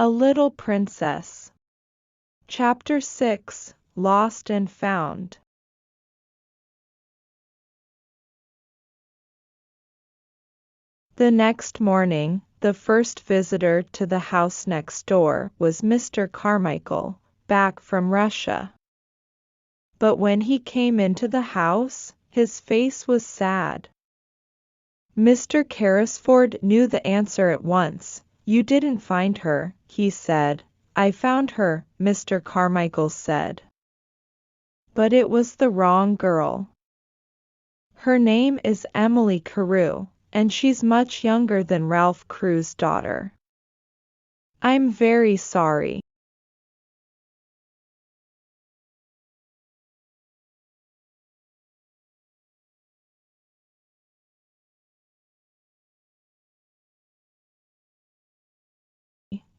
A Little Princess. Chapter 6, Lost and Found. The next morning, the first visitor to the house next door was Mr. Carmichael, back from Russia. But when he came into the house, his face was sad. Mr. Carrisford knew the answer at once. "You didn't find her," he said. "I found her," Mr. Carmichael said. "But it was the wrong girl. Her name is Emily Carew, and she's much younger than Ralph Carew's daughter. I'm very sorry."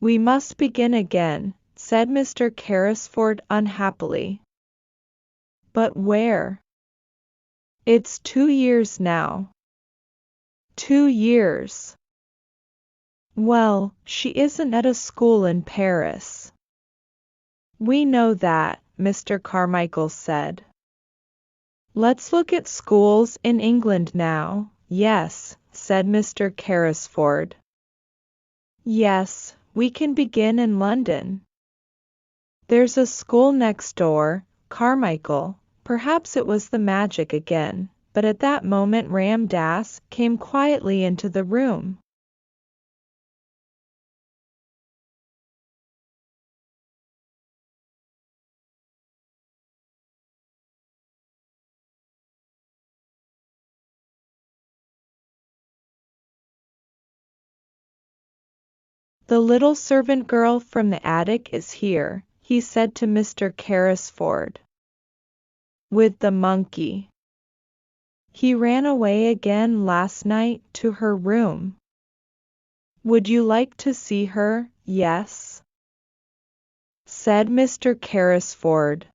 "We must begin again," said Mr. Carrisford unhappily. "But where? It's 2 years now." 2 years. "Well, she isn't at a school in Paris." "We know that," Mr. Carmichael said. "Let's look at schools in England now." "Yes," said Mr. Carrisford. "Yes, we can begin in London. There's a school next door, Carmichael." Perhaps it was the magic again, but at that moment Ram Dass came quietly into the room. "The little servant girl from the attic is here," he said to Mr. Carrisford. "With the monkey. He ran away again last night to her room. Would you like to see her?" "Yes," said Mr. Carrisford.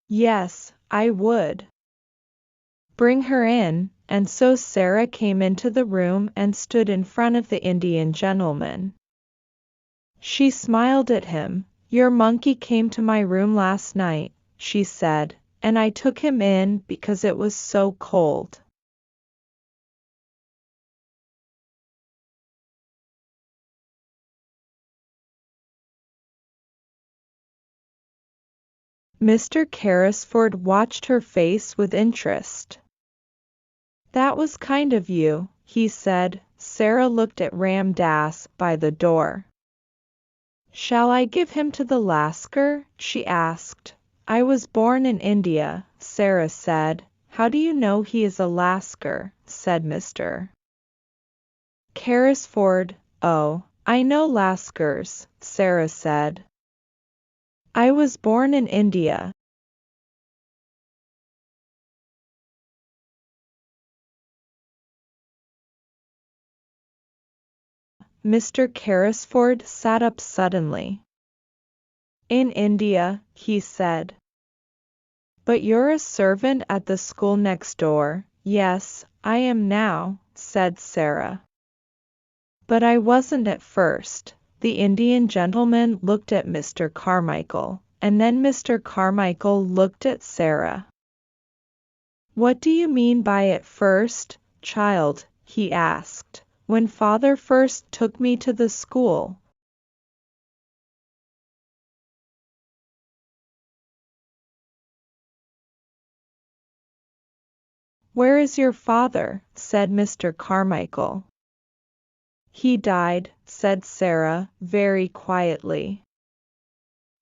"Yes, I would." "Bring her in." And so Sarah came into the room and stood in front of the Indian gentleman. She smiled at him. "Your monkey came to my room last night," she said, "and I took him in because it was so cold." Mr. Carrisford watched her face with interest. "That was kind of you," he said. Sarah looked at Ram Dass by the door. "Shall I give him to the Lascar?" she asked. "I was born in India," Sarah said. "How do you know he is a Lascar?" said Mr. Carrisford. "Oh, I know Lascars," Sarah said. "I was born in India." Mr. Carrisford sat up suddenly. "In India," he said. "But you're a servant at the school next door." "Yes, I am now," said Sarah. "But I wasn't at first." The Indian gentleman looked at Mr. Carmichael, and then Mr. Carmichael looked at Sarah. "What do you mean by at first, child?" he asked. "When father first took me to the school." "Where is your father?" said Mr. Carmichael. "He died," said Sarah, very quietly.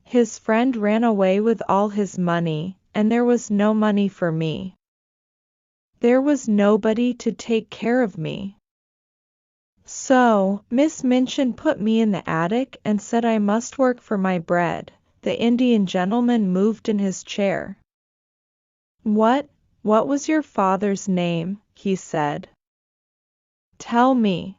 "His friend ran away with all his money, and there was no money for me. There was nobody to take care of me. So, Miss Minchin put me in the attic and said I must work for my bread." The Indian gentleman moved in his chair. What was your father's name?" he said. "Tell me."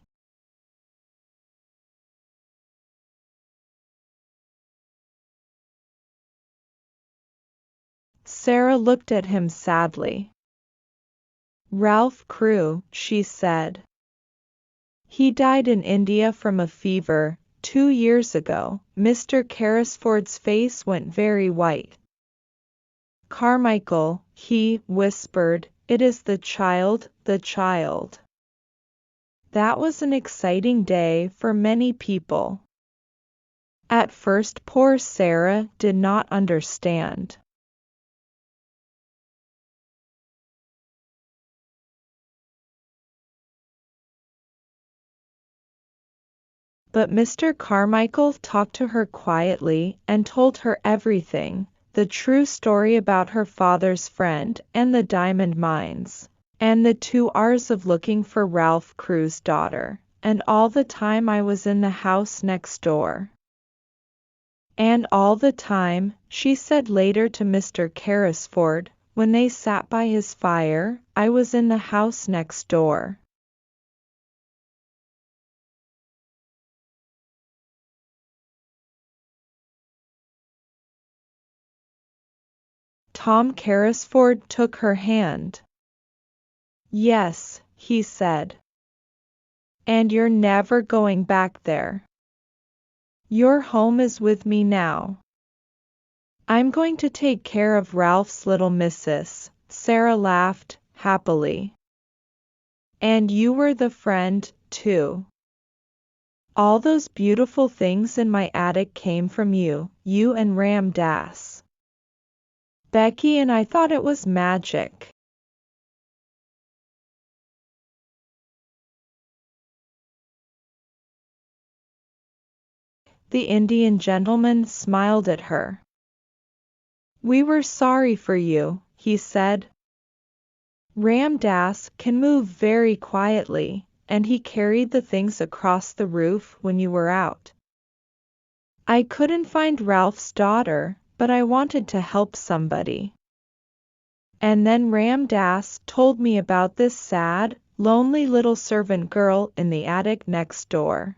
Sarah looked at him sadly. Ralph Crewe, she said. He died in India from a fever 2 years ago. Mr. Carrisford's face went very white. Carmichael, he whispered, it is the child, the child. That was an exciting day for many people. At first poor Sarah did not understand. But Mr. Carmichael talked to her quietly and told her everything, the true story about her father's friend and the diamond mines, and the 2 hours of looking for Ralph Crewe's daughter, and all the time I was in the house next door. And all the time, she said later to Mr. Carrisford, when they sat by his fire, I was in the house next door. Tom Carrisford took her hand. Yes, he said. And you're never going back there. Your home is with me now. I'm going to take care of Ralph's little missus. Sarah laughed happily. And you were the friend, too. All those beautiful things in my attic came from you, you and Ram Dass. Becky and I thought it was magic. The Indian gentleman smiled at her. We were sorry for you, he said. Ram Dass can move very quietly, and he carried the things across the roof when you were out. I couldn't find Ralph's daughter, but I wanted to help somebody. And then Ram Dass told me about this sad, lonely little servant girl in the attic next door.